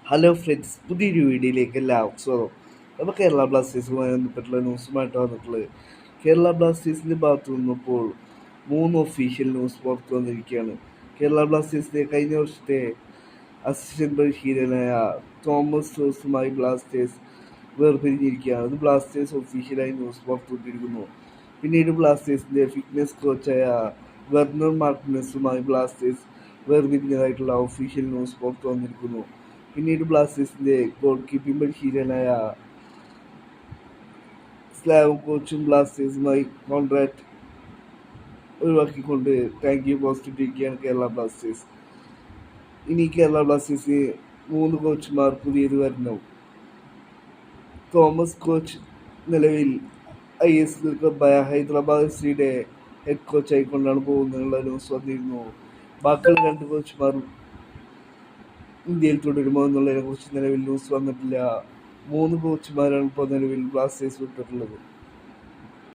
Hello friends, പുതിയൊരു വീഡിയോയിലേക്ക് എല്ലാവർക്കും സ്വാഗതം. അപ്പോൾ കേരള ബ്ലാസ്റ്റേഴ്സുമായി ബന്ധപ്പെട്ടുള്ള ന്യൂസുമായിട്ട് വന്നിട്ടുള്ളത്. കേരള ബ്ലാസ്റ്റേഴ്സിൻ്റെ ഭാഗത്തു നിന്നിപ്പോൾ 3 ഒഫീഷ്യൽ ന്യൂസ് പുറത്തു വന്നിരിക്കുകയാണ്. കേരള ബ്ലാസ്റ്റേഴ്സിൻ്റെ കഴിഞ്ഞ വർഷത്തെ അസിസ്റ്റന്റ് പരിശീലകനായ തോമസ് റോസുമായി ബ്ലാസ്റ്റേഴ്സ് വേർപിരിഞ്ഞിരിക്കുകയാണ്. ഇത് ബ്ലാസ്റ്റേഴ്സ് ഒഫീഷ്യലായി ന്യൂസ് പുറത്തുവിട്ടിരിക്കുന്നു. പിന്നീട് ബ്ലാസ്റ്റേഴ്സിൻ്റെ ഫിറ്റ്നസ് കോച്ചായ വെർണർ മാർട്ടിനസുമായി ബ്ലാസ്റ്റേഴ്സ് വേർപിരിഞ്ഞതായിട്ടുള്ള ഒഫീഷ്യൽ ന്യൂസ് പുറത്തു വന്നിരിക്കുന്നു. പിന്നീട് ബ്ലാസ്റ്റേഴ്സിൻ്റെ ഗോൾ കീപ്പിംഗ് പരിശീലകനായ സ്ലാവ് കോച്ചും ബ്ലാസ്റ്റേഴ്സുമായി കോൺട്രാക്ട് ഒഴിവാക്കിക്കൊണ്ട് താങ്ക് യു പോസ്റ്റ് ഇട്ടിരിക്കുകയാണ് കേരള ബ്ലാസ്റ്റേഴ്സ്. ഇനി കേരള ബ്ലാസ്റ്റേഴ്സിന് 3 കോച്ചുമാർ പുതിയത് വരണം. തോമസ് കോച്ച് നിലവിൽ ISL ക്ലബായ ഹൈദരാബാദ് FC-യുടെ ഹെഡ് കോച്ചായിക്കൊണ്ടാണ് പോകുന്നതിനുള്ള ന്യൂസ് വന്നിരുന്നു. ബാക്കിയുള്ള 2 കോച്ചുമാർ ഇന്ത്യയിൽ തുടരുമോ എന്നുള്ളതിനെ കുറിച്ച് നിലവിൽ ന്യൂസ് വന്നിട്ടില്ല. 3 കോച്ചുമാരാണ് ഇപ്പോൾ നിലവിൽ ബ്ലാസ്റ്റേഴ്സ് വിട്ടിട്ടുള്ളത്.